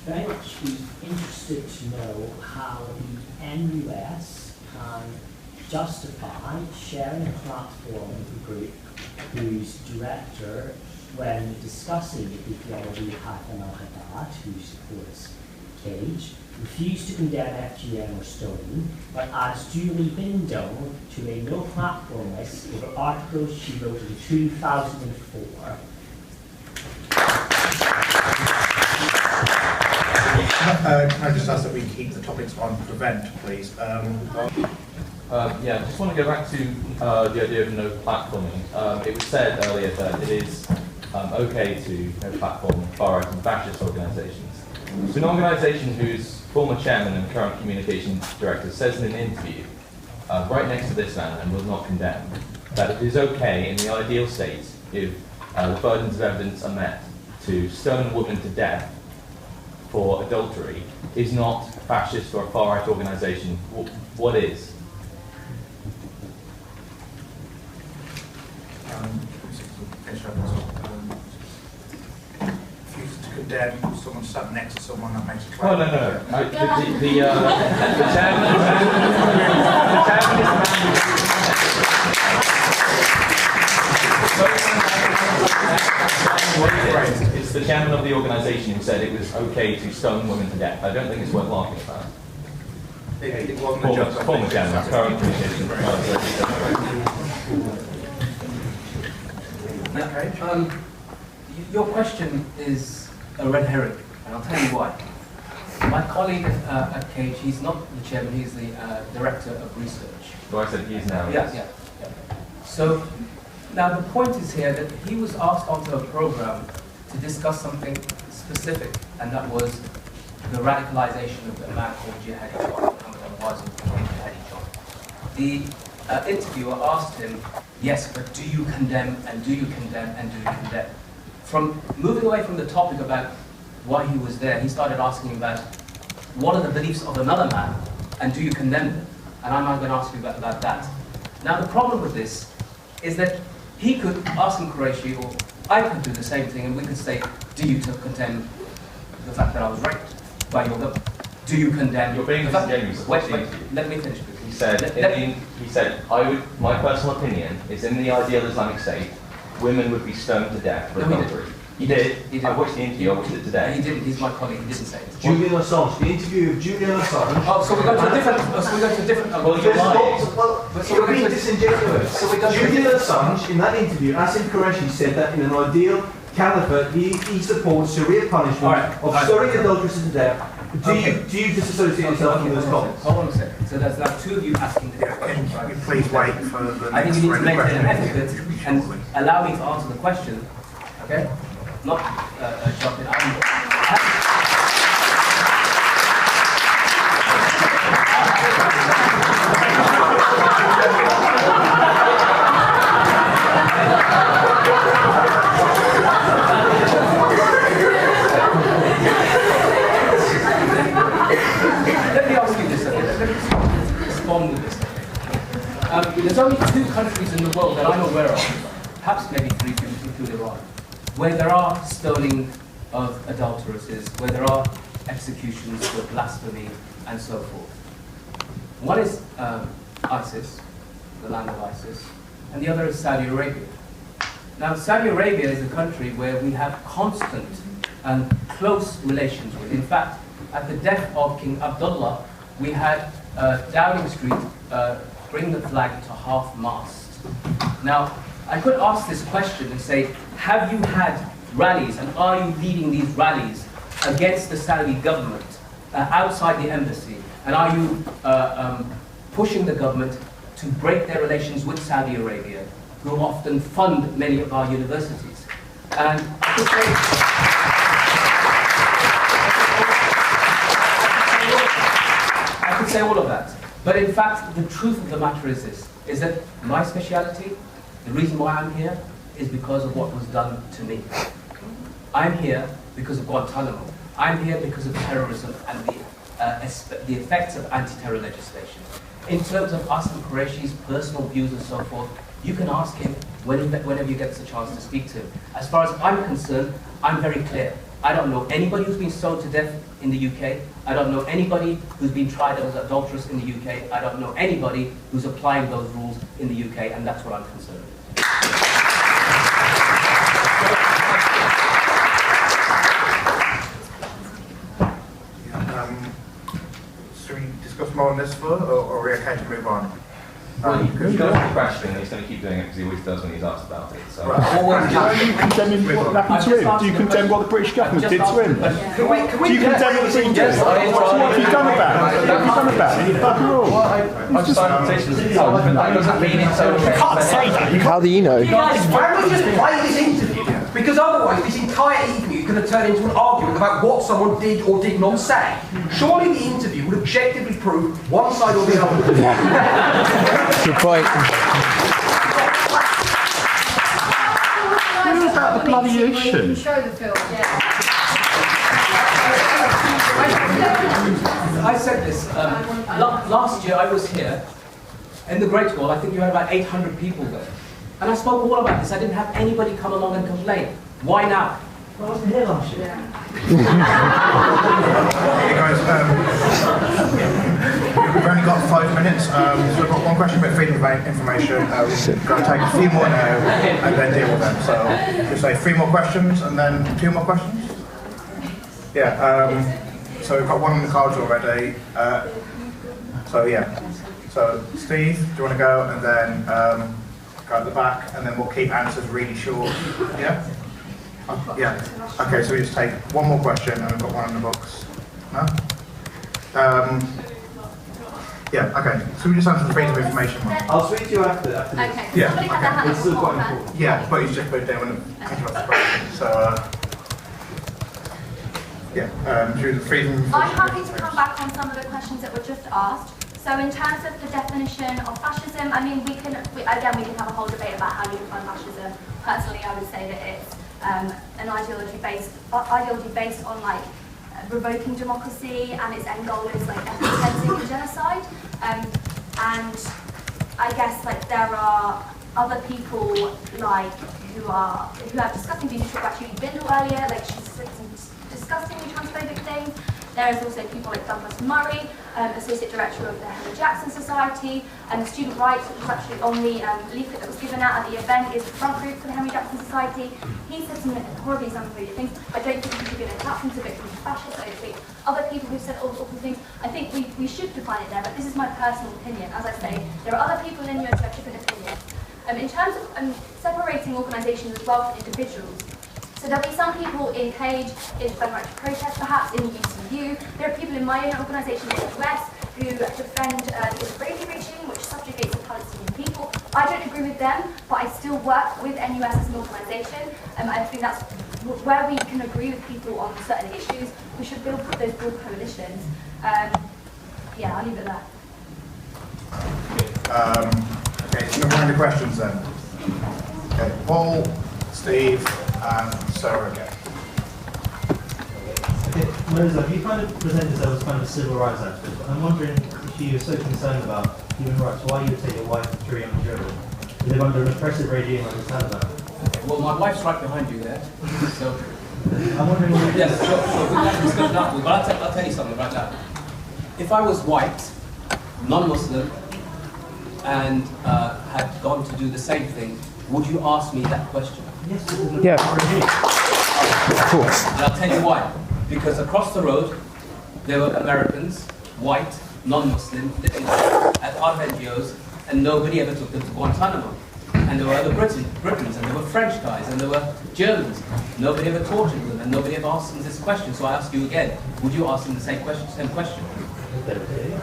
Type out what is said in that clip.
very much be interested to know how the NUS can justify sharing a platform with a group whose director, when discussing the theology of Hassan al-Haddad, who supports Cage, refused to condemn FGM or stoning, but adds duly been done to a no-platform list of articles she wrote in 2004. Can I just ask that we keep the topics on prevent, please? Yeah, I just want to go back to the idea of no platforming. It was said earlier that it is okay to no platform far-right and fascist organisations. So an organisation whose former chairman and current communications director says in an interview, right next to this man, and will not condemn, that it is okay in the ideal state, if the burdens of evidence are met, to stone a woman to death for adultery, is not fascist or a far-right organisation. What is? Refuse to condemn someone sat next to someone that makes a Oh, claim. no. The chairman, the chairman is the man. It's the chairman of the organisation who said it was okay to stone women to death. I don't think it's worth laughing about. It wasn't a joke. Former chairman, current communications. Okay. Your question is a red herring, and I'll tell you why. My colleague at Cage, he's not the chairman, he's the director of research. So I said he is now. Yeah. So, now the point is here that he was asked onto a program to discuss something specific, and that was the radicalization of a man called Jihadi John, Moazzam Begg. The interviewer asked him, yes, but do you condemn, and do you condemn, and do you condemn? From moving away from the topic about why he was there, he started asking about what are the beliefs of another man, and do you condemn them? And I'm now going to ask you about that. Now the problem with this is that he could ask him Qureshi, or I could do the same thing, and we could say, do you condemn the fact that I was raped by your government? Do you condemn? You're being disingenuous. Wait, let me finish. He said, my personal opinion is in the ideal Islamic state, women would be stoned to death for adultery. He did. I watched the interview, I watched it today. He didn't, he's my colleague, he didn't say it. Julian Assange, the interview of Julian Assange. Oh, so we're going to a different... You're being disingenuous. Julian Assange, in that interview, Asim Qureshi said that in an ideal caliphate, he supports Sharia punishment of stoning adulteresses to death. Do you disassociate yourself from those comments? Hold on a second. So there's now two of you asking the question. Can you please wait for the I think next you need to make question? an effort and allow me to answer the question, okay? Not jump in. Let me ask you this, okay? Let me respond with this. There's only two countries in the world that I'm aware of, perhaps maybe three if you include Iran, where there are stoning of adulteresses, where there are executions for blasphemy and so forth. One is ISIS, the land of ISIS, and the other is Saudi Arabia. Now, Saudi Arabia is a country where we have constant and close relations with. In fact, at the death of King Abdullah, we had Downing Street bring the flag to half-mast. Now, I could ask this question and say, have you had rallies, and are you leading these rallies against the Saudi government outside the embassy? And are you pushing the government to break their relations with Saudi Arabia, who often fund many of our universities? And I could say all of that. But in fact, the truth of the matter is this, is that my speciality, the reason why I'm here, is because of what was done to me. I'm here because of Guantanamo. I'm here because of terrorism and the effects of anti-terror legislation. In terms of Asim Qureshi's personal views and so forth, you can ask him whenever you get the chance to speak to him. As far as I'm concerned, I'm very clear. I don't know anybody who's been stoned to death in the UK. I don't know anybody who's been tried as adulterous in the UK. I don't know anybody who's applying those rules in the UK, and that's what I'm concerned with. Should we discuss more on this further, or are we okay to move on? Well, he's going to keep questioning, and he's going to keep doing it because he always does when he's asked about it. So. Right. Are you condemning what happened to him? Do you condemn what the British government did to him? Do you condemn what the British did? What have you done about it? What have you done about it? You fucking all. I've signed petitions and so on, but that doesn't mean it's okay. You can't say that. How do you know? Why don't we just play this interview? Because otherwise this entire evening is going to turn into an argument about what someone did or did not say. Surely the interview would objectively prove one side or the other. Good point. What about the bloody ocean? Show the film. I said this, last year I was here, in the Great Hall, I think you had about 800 people there. And I spoke all about this, I didn't have anybody come along and complain. Why now? I wasn't here last year. Hey guys, we've only got 5 minutes, so we've got one question about freedom of information. We're going to take a few more now and then deal with them. So just say 3 more questions and then 2 more questions. Yeah, so we've got one on the cards already. So yeah, so Steve, do you want to go, and then go at the back, and then we'll keep answers really short. Yeah? Yeah. Okay, so we just take one more question, and we've got one in the books. No? Yeah, okay. So we just answer the freedom of information one. I'll speak to you after this. Okay. Yeah, Somebody had their hand It's up still before, quite man. important. Yeah, but he's just put it down when I'm thinking about the question. So, yeah, should we do the freedom of information? I'm happy to come back on some of the questions that were just asked. So in terms of the definition of fascism, I mean, we can have a whole debate about how you define fascism. Personally, I would say that it's an ideology based on like revoking democracy, and its end goal is like ethnic cleansing and genocide. And I guess like there are other people like who have disgusting views. You talked about Judy Bindel earlier, like she's said some disgustingly transphobic things. There is also people like Douglas Murray, Associate Director of the Henry Jackson Society, and Student Rights, which was actually on the leaflet that was given out at the event, is the front group for the Henry Jackson Society. He said some horribly xenophobic things. I don't think we should be attaching to victims of fascists. I don't think other people who've said all sorts of things. I think we should define it there, but this is my personal opinion. As I say, there are other people in your church who have different opinions. In terms of separating organisations as well from individuals, so there'll be some people in Cage, in Defend Right to Protest perhaps, in the UCU. There are people in my own organisation in the US who defend the Israeli regime, which subjugates the Palestinian people. I don't agree with them, but I still work with NUS as an organisation. I think that's where we can agree with people on certain issues. We should build those broad coalitions. Yeah, I'll leave it there. Okay, so we're into questions then. Okay, Paul, Steve, and Sarah again. Okay, Moazzam, you kind of present yourself as kind of a civil rights activist, but I'm wondering if you are so concerned about human rights, why you would take your wife and 3 young children? You live under an oppressive regime like the Taliban. Okay, well, my wife's right behind you there, so... I'm wondering what... Yes, sure, we can have a discussion afterwards, but I'll tell you something right now. If I was white, non-Muslim, and had gone to do the same thing, would you ask me that question? Yes, Yeah. Of course. And I'll tell you why. Because across the road, there were Americans, white, non-Muslim, living at our NGOs, and nobody ever took them to Guantanamo. And there were other Britons, and there were French guys, and there were Germans. Nobody ever tortured them, and nobody ever asked them this question. So I ask you again, would you ask them the same question? Okay.